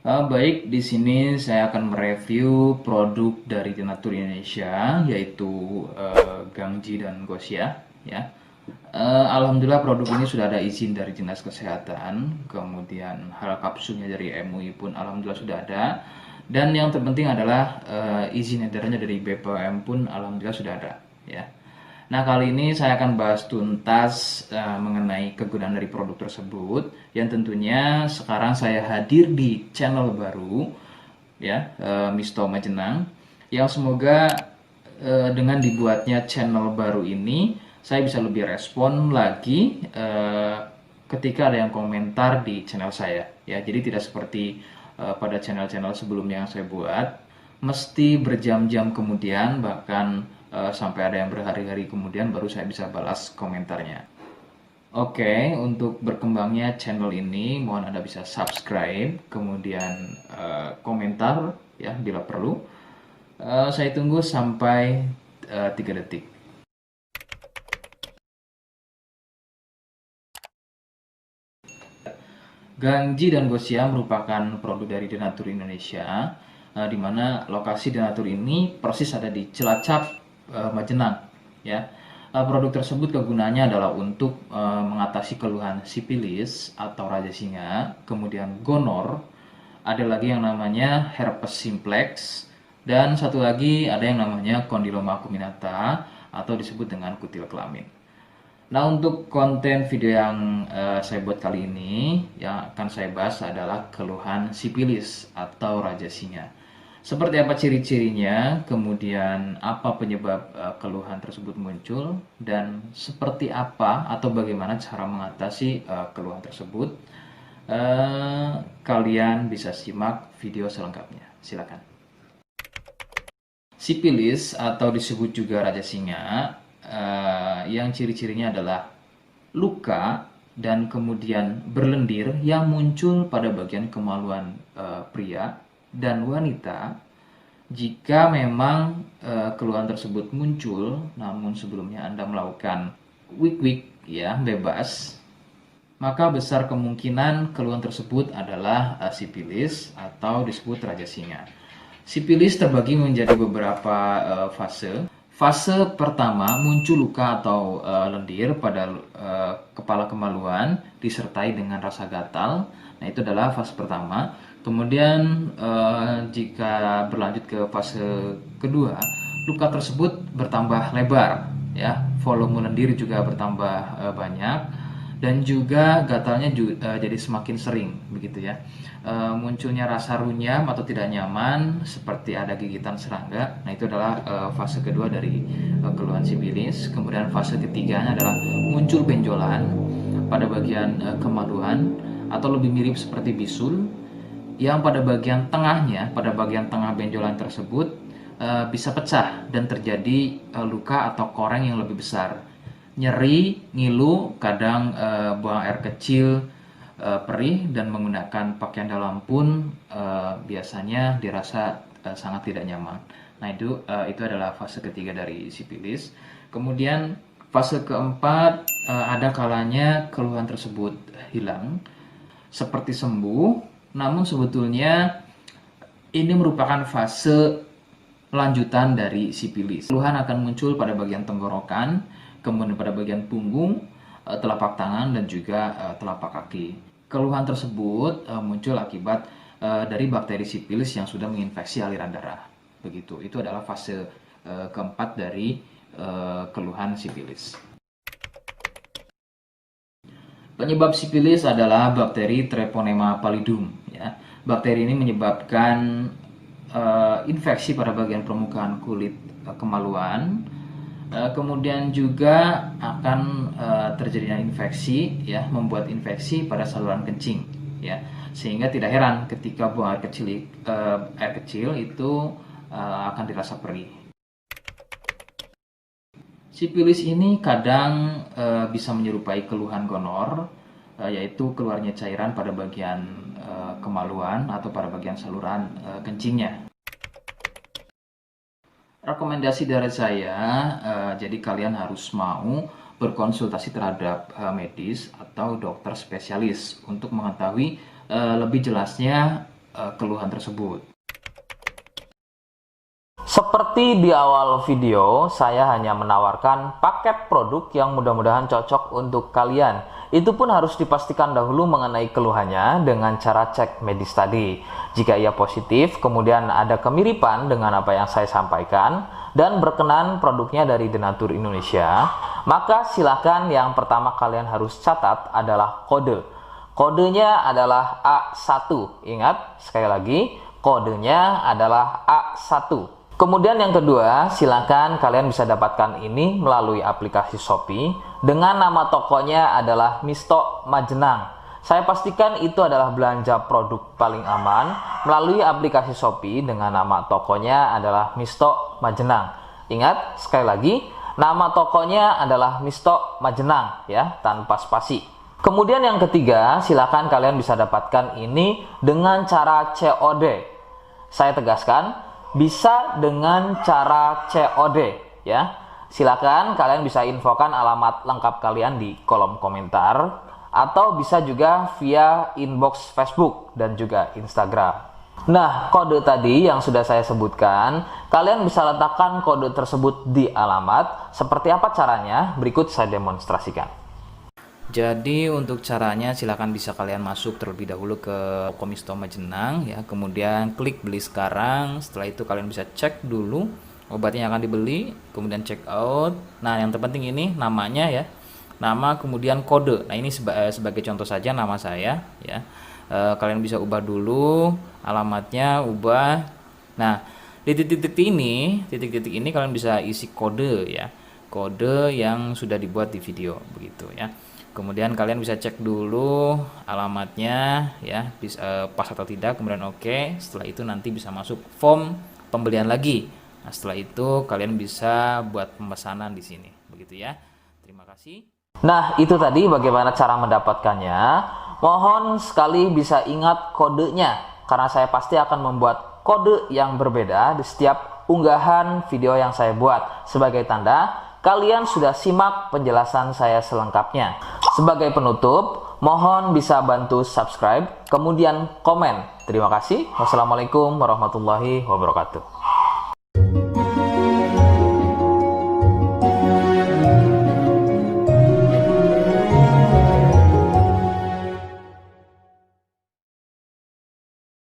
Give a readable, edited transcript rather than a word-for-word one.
Baik, di sini saya akan mereview produk dari Denatur Indonesia, yaitu Gangji dan Gosia. Ya, Alhamdulillah produk ini sudah ada izin dari Dinas Kesehatan, kemudian hal kapsulnya dari MUI pun Alhamdulillah sudah ada, dan yang terpenting adalah izin edarnya dari BPOM pun Alhamdulillah sudah ada. Ya. Nah, kali ini saya akan bahas tuntas mengenai kegunaan dari produk tersebut yang tentunya sekarang saya hadir di channel baru ya, Misto Majenang, yang semoga dengan dibuatnya channel baru ini saya bisa lebih respon lagi ketika ada yang komentar di channel saya ya. Jadi tidak seperti pada channel-channel sebelumnya yang saya buat mesti berjam-jam kemudian, bahkan sampai ada yang berhari-hari kemudian baru saya bisa balas komentarnya. Oke, untuk berkembangnya channel ini mohon Anda bisa subscribe, kemudian komentar ya bila perlu. Saya tunggu sampai 3 detik. Gangji dan Gosia merupakan produk dari Denatur Indonesia, di mana lokasi Denatur ini persis ada di Cilacap, Majenang. Ya, produk tersebut kegunaannya adalah untuk mengatasi keluhan sipilis atau raja singa, kemudian gonor, ada lagi yang namanya herpes simplex, dan satu lagi ada yang namanya kondiloma acuminata atau disebut dengan kutil kelamin. Nah, untuk konten video yang saya buat kali ini, yang akan saya bahas adalah keluhan sipilis atau raja singa. Seperti apa ciri-cirinya, kemudian apa penyebab keluhan tersebut muncul, dan seperti apa atau bagaimana cara mengatasi keluhan tersebut. Kalian bisa simak video selengkapnya. Silakan. Sipilis atau disebut juga raja singa, yang ciri-cirinya adalah luka dan kemudian berlendir yang muncul pada bagian kemaluan pria dan wanita jika memang keluhan tersebut muncul namun sebelumnya Anda melakukan wik-wik ya bebas, maka besar kemungkinan keluhan tersebut adalah sipilis atau disebut raja singa. Sipilis terbagi menjadi beberapa fase. Fase pertama muncul luka atau lendir pada kepala kemaluan disertai dengan rasa gatal. Nah, itu adalah fase pertama. Kemudian jika berlanjut ke fase kedua, luka tersebut bertambah lebar, ya, volume lendir juga bertambah banyak, dan juga gatalnya jadi semakin sering, begitu ya. Munculnya rasa runyam atau tidak nyaman seperti ada gigitan serangga. Nah, itu adalah fase kedua dari keluhan sipilis. Kemudian fase ketiganya adalah muncul benjolan pada bagian kemaluan atau lebih mirip seperti bisul, yang pada bagian tengahnya, pada bagian tengah benjolan tersebut bisa pecah dan terjadi luka atau koreng yang lebih besar. Nyeri, ngilu, kadang buang air kecil, perih, dan menggunakan pakaian dalam pun biasanya dirasa sangat tidak nyaman. Nah, itu adalah fase ketiga dari sipilis. Kemudian fase keempat, ada kalanya keluhan tersebut hilang seperti sembuh, namun sebetulnya ini merupakan fase lanjutan dari sipilis. Keluhan akan muncul pada bagian tenggorokan, kemudian pada bagian punggung, telapak tangan, dan juga telapak kaki. Keluhan tersebut muncul akibat dari bakteri sipilis yang sudah menginfeksi aliran darah. Begitu. Itu adalah fase keempat dari keluhan sipilis. Penyebab sipilis adalah bakteri Treponema pallidum. Ya. Bakteri ini menyebabkan infeksi pada bagian permukaan kulit kemaluan. Kemudian juga akan terjadinya infeksi, ya, membuat infeksi pada saluran kencing, ya, sehingga tidak heran ketika buang air kecil itu akan dirasa perih. Sipilis ini kadang bisa menyerupai keluhan gonor, yaitu keluarnya cairan pada bagian kemaluan atau pada bagian saluran kencingnya. Rekomendasi dari saya, jadi kalian harus mau berkonsultasi terhadap medis atau dokter spesialis untuk mengetahui lebih jelasnya keluhan tersebut. Seperti di awal video, saya hanya menawarkan paket produk yang mudah-mudahan cocok untuk kalian. Itu pun harus dipastikan dahulu mengenai keluhannya dengan cara cek medis tadi. Jika ia positif, kemudian ada kemiripan dengan apa yang saya sampaikan, dan berkenan produknya dari Denatur Indonesia, maka silakan yang pertama kalian harus catat adalah kode. Kodenya adalah A1. Ingat, sekali lagi, kodenya adalah A1. Kemudian yang kedua, silakan kalian bisa dapatkan ini melalui aplikasi Shopee dengan nama tokonya adalah Misto Majenang. Saya pastikan itu adalah belanja produk paling aman melalui aplikasi Shopee dengan nama tokonya adalah Misto Majenang. Ingat, sekali lagi, nama tokonya adalah Misto Majenang ya, tanpa spasi. Kemudian yang ketiga, silakan kalian bisa dapatkan ini dengan cara COD. Saya tegaskan, bisa dengan cara COD ya. Silakan kalian bisa infokan alamat lengkap kalian di kolom komentar atau bisa juga via inbox Facebook dan juga Instagram. Nah, kode tadi yang sudah saya sebutkan, kalian bisa letakkan kode tersebut di alamat. Seperti apa caranya? Berikut saya demonstrasikan. Jadi untuk caranya silakan bisa kalian masuk terlebih dahulu ke Misto Majenang ya, kemudian klik beli sekarang. Setelah itu kalian bisa cek dulu obatnya yang akan dibeli, kemudian check out. Nah, yang terpenting ini namanya ya. Nama kemudian kode. Nah, ini sebagai contoh saja nama saya ya. Kalian bisa ubah dulu alamatnya, ubah. Nah, di titik-titik ini kalian bisa isi kode ya. Kode yang sudah dibuat di video begitu ya. Kemudian kalian bisa cek dulu alamatnya ya, pas atau tidak, kemudian oke. Setelah itu nanti bisa masuk form pembelian lagi. Nah, setelah itu kalian bisa buat pemesanan di sini. Begitu ya. Terima kasih. Nah, itu tadi bagaimana cara mendapatkannya. Mohon sekali bisa ingat kodenya, karena saya pasti akan membuat kode yang berbeda di setiap unggahan video yang saya buat. Sebagai tanda, kalian sudah simak penjelasan saya selengkapnya. Sebagai penutup, mohon bisa bantu subscribe, kemudian komen. Terima kasih. Wassalamualaikum warahmatullahi wabarakatuh.